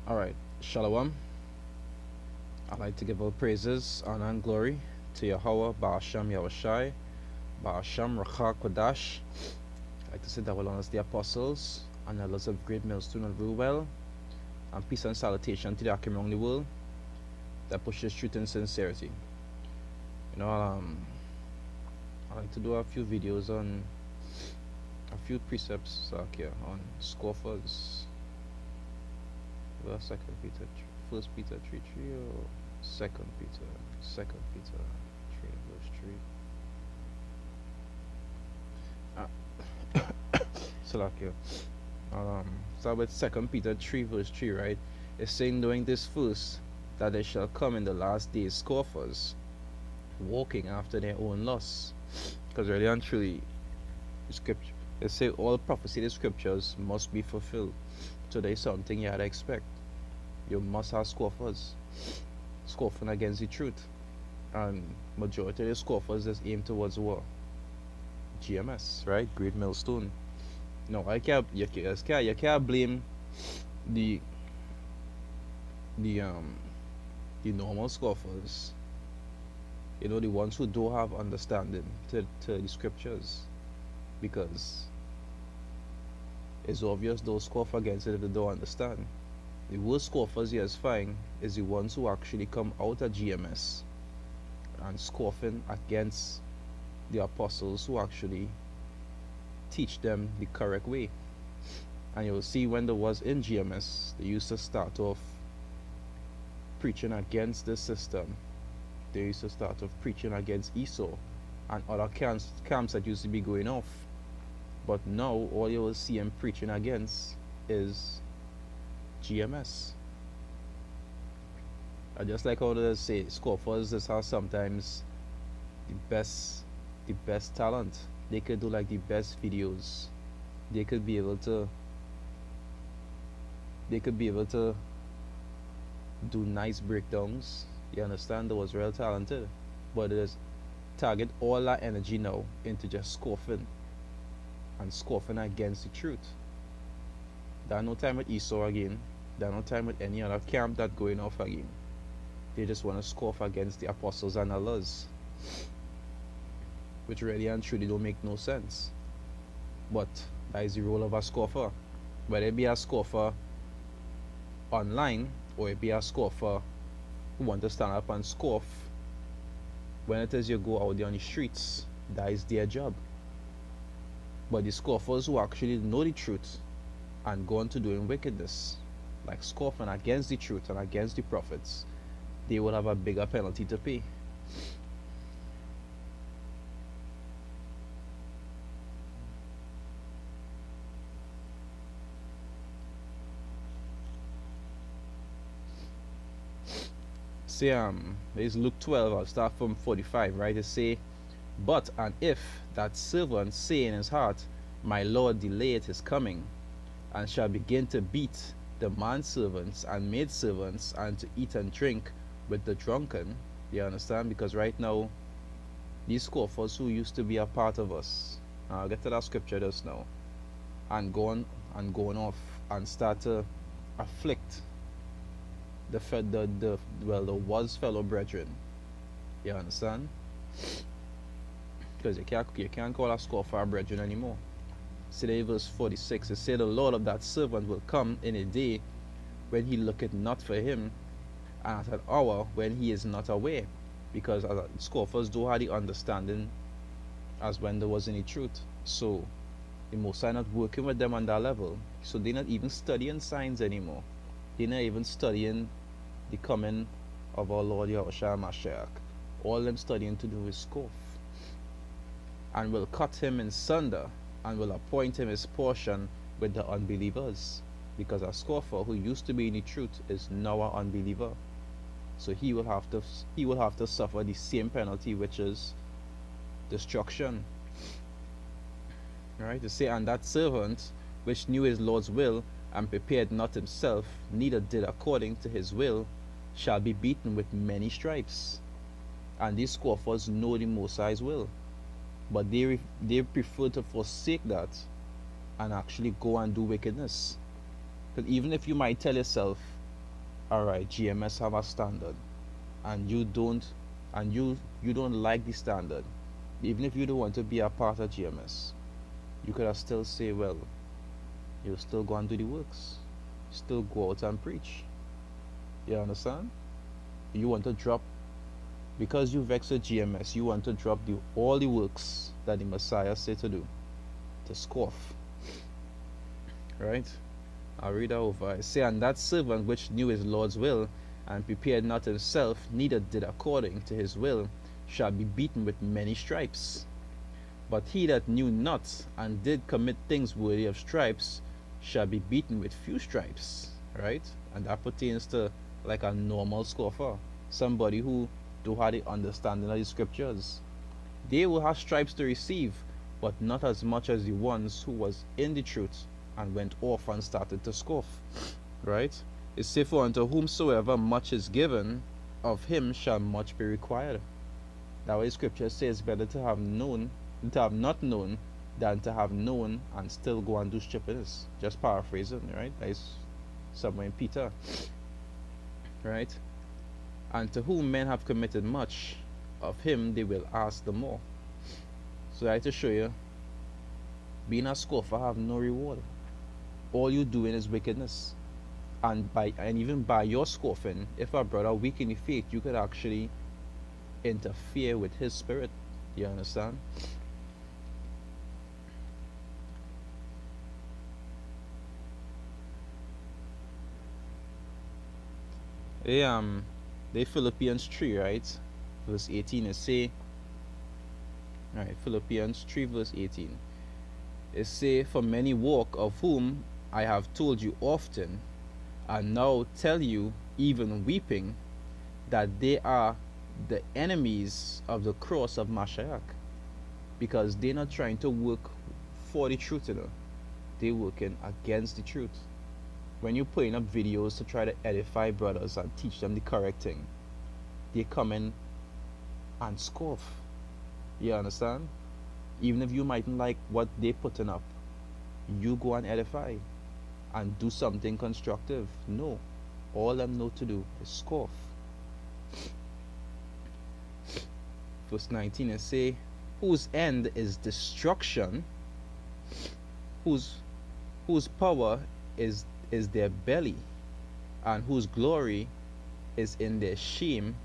Alright, Shalom. I'd like to give all praises, honor, and glory to Yahweh, Ba'asham Yahushai, Ba'asham Racha Kodash. I'd like to say that will honor the apostles and elders of Great Millstone and Ruwell, and peace and salutation to the Akim around the world that pushes truth and sincerity. You know, I like to do a few videos on a few precepts on Scoffers. Well, Second Peter, First Peter 3:3 or Second Peter 3 verse 3. Salakia. So with Second Peter 3 verse 3, right? It's saying during this verse that there shall come in the last days scoffers, walking after their own lusts. Because really and truly, the scripture, they say all prophecy, the scriptures must be fulfilled. So there's something you had to expect. You must have scoffers, scoffing against the truth, and majority of the scoffers is aimed towards what? GMS, right? Great Millstone. No, you can't blame the the um the normal scoffers. You know, the ones who don't have understanding to the scriptures, because it's obvious those scoff against it if they don't understand. The worst scoffers you find is the ones who actually come out of GMS and scoffing against the apostles who actually teach them the correct way. And you'll see when there was in GMS, they used to start off preaching against the system. They used to start off preaching against Esau and other camps that used to be going off. But now all you will see him preaching against is GMS. I just like how they say scoffers is how sometimes the best talent. They could do like the best videos. They could be able to do nice breakdowns. You understand? They was real talented. But it is target all that energy now into just scoffing and scoffing against the truth. There no time with Esau again. There no time with any other camp that going off again. They just want to scoff against the apostles and elders, which really and truly don't make no sense. But that is the role of a scoffer. Whether it be a scoffer online or it be a scoffer who want to stand up and scoff, when it is you go out there on the streets, that is their job. But the scoffers who actually know the truth and go on to doing wickedness, like scoffing against the truth and against the prophets, they will have a bigger penalty to pay. Say there's Luke 12, I'll start from 45, right? It say, but and if that servant say in his heart, my Lord delayeth his coming, and shall begin to beat the manservants and maidservants, and to eat and drink with the drunken. You understand? Because right now, these scoffers who used to be a part of us, I'll get to that scripture just now, and going off and start to afflict the was fellow brethren. You understand? Because you can't call a scoffer a brethren anymore. See verse 46, it say the Lord of that servant will come in a day when he looketh not for him, and at an hour when he is not aware. Because scoffers don't have the understanding as when there was any truth. So the Most High not working with them on that level. So they're not even studying signs anymore. They're not even studying the coming of our Lord Yahushua Mashiach. All them studying to do is scoff. And will cut him in sunder, and will appoint him his portion with the unbelievers. Because a scoffer who used to be in the truth is now an unbeliever. So he will have to suffer the same penalty, which is destruction. Right? To say, and that servant which knew his Lord's will and prepared not himself, neither did according to his will, shall be beaten with many stripes. And these scoffers know the Most High's will, but they prefer to forsake that and actually go and do wickedness. Because even if you might tell yourself alright, GMS have a standard, and you don't like the standard, even if you don't want to be a part of GMS, you could have still say, well, you'll still go and do the works, still go out and preach. You understand? You want to drop, because you vex with GMS, you want to drop all the works that the Messiah said to do, to scoff. Right? I'll read that over. I say, and that servant which knew his Lord's will, and prepared not himself, neither did according to his will, shall be beaten with many stripes. But he that knew not, and did commit things worthy of stripes, shall be beaten with few stripes. Right? And that pertains to like a normal scoffer, somebody who don't have the understanding of the scriptures. They will have stripes to receive, but not as much as the ones who was in the truth and went off and started to scoff. Right? It says, for unto whomsoever much is given, of him shall much be required. That way scripture says better to have not known than to have known and still go and do stupidness. Just paraphrasing, right? That is somewhere in Peter. Right? And to whom men have committed much, of him they will ask the more. So I like to show you, being a scoffer have no reward. All you doing is wickedness. And even by your scoffing, if a brother weak in the faith, you could actually interfere with his spirit. You understand? The Philippians 3, right? Verse 18 it say, alright, Philippians 3 verse 18. It say, for many walk, of whom I have told you often, and now tell you, even weeping, that they are the enemies of the cross of Mashiach, because they're not trying to work for the truth, they're working against the truth. When you're putting up videos to try to edify brothers and teach them the correct thing, they come in and scoff. You understand? Even if you mightn't like what they're putting up, you go and edify and do something constructive. No, all them know to do is scoff. Verse 19 it say, whose end is destruction, whose power is their belly, and whose glory is in their shame,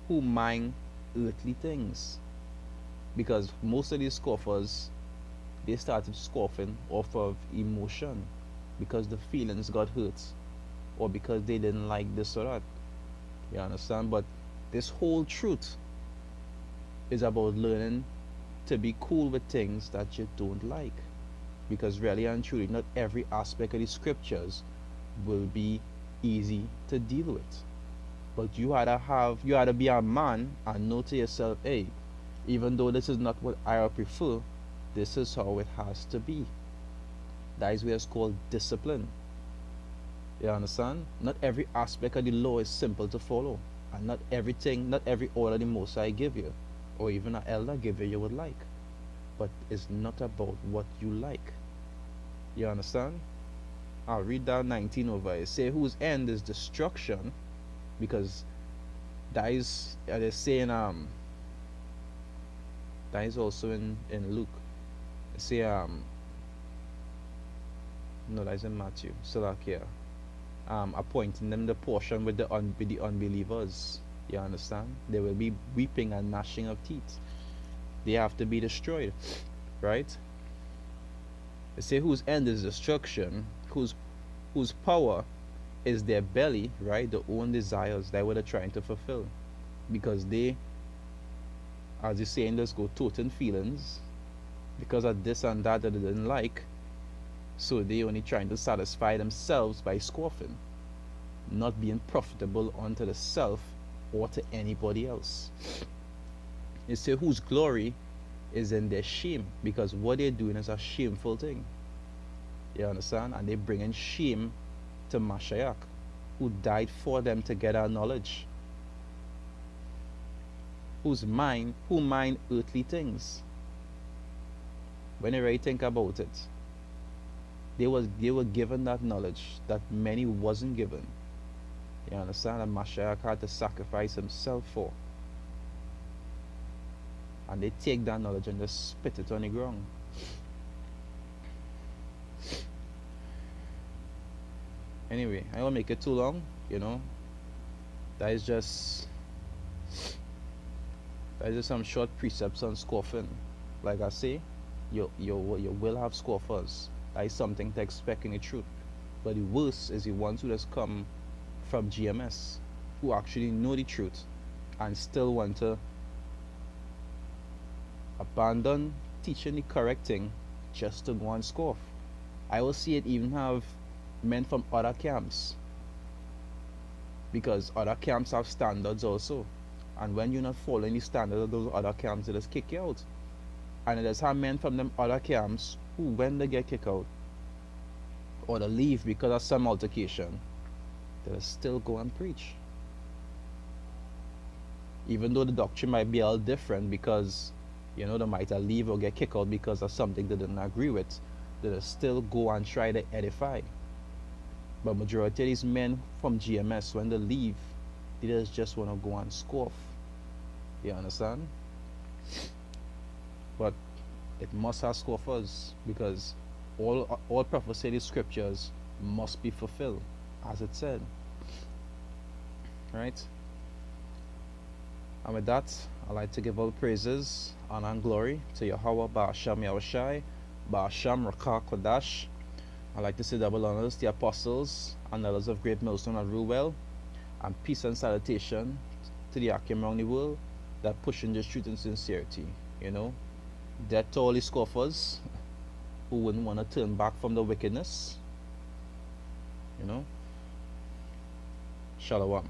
who mind earthly things. Because most of these scoffers, they started scoffing off of emotion, because the feelings got hurt, or because they didn't like this or that. You understand? But this whole truth is about learning to be cool with things that you don't like. Because really and truly, not every aspect of the scriptures will be easy to deal with. But you had to be a man and know to yourself, hey, even though this is not what I prefer, this is how it has to be. That is where it's called discipline. You understand? Not every aspect of the law is simple to follow, and not every order the Most High give you, or even an elder give you would like. But it's not about what you like. You understand? I'll read down 19 over. It say, whose end is destruction, because that is they're saying that is also in Luke. It say no, that is in Matthew. So like here, appointing them the portion with the unbelievers. You understand? There will be weeping and gnashing of teeth. They have to be destroyed, right? They say whose end is destruction, whose power is their belly, right? Their own desires that what they're trying to fulfill, because they, as you saying, just go toting feelings because of this and that that they didn't like. So they only trying to satisfy themselves by scoffing, not being profitable unto the self or to anybody else. It say whose glory is in their shame, because what they're doing is a shameful thing. You understand? And they bringing shame to Mashiach, who died for them to get our knowledge. Who mind earthly things. When you really think about it, they were given that knowledge that many wasn't given. You understand? And Mashiach had to sacrifice himself for. And they take that knowledge and just spit it on the ground. Anyway, I won't make it too long, you know. That is just some short precepts on scoffing. Like I say, you will have scoffers. That is something to expect in the truth. But the worst is the ones who just come from GMS, who actually know the truth and still want to abandon teaching the correct thing just to go and scoff. I will see it even have men from other camps, because other camps have standards also. And when you're not following the standards of those other camps, they just kick you out. And it does have men from them other camps who, when they get kicked out or they leave because of some altercation, they'll still go and preach. Even though the doctrine might be all different, because they might leave or get kicked out because of something they didn't agree with, they'll still go and try to edify. But majority of these men from GMS, when they leave, they just want to go and scoff. You understand? But it must have scoffers, because all prophecy in the scriptures must be fulfilled, as it said. Right? And with that, I'd like to give all praises, honor, and glory to Yahweh Ba'asham Yahushai, Ba'asham Rakah Kodash. I'd like to say double honors to the apostles and others of Great Millstone that rule well, and peace and salutation to the Akim around the world that pushing this truth and sincerity. Death to all the scoffers who wouldn't want to turn back from the wickedness. Shalom.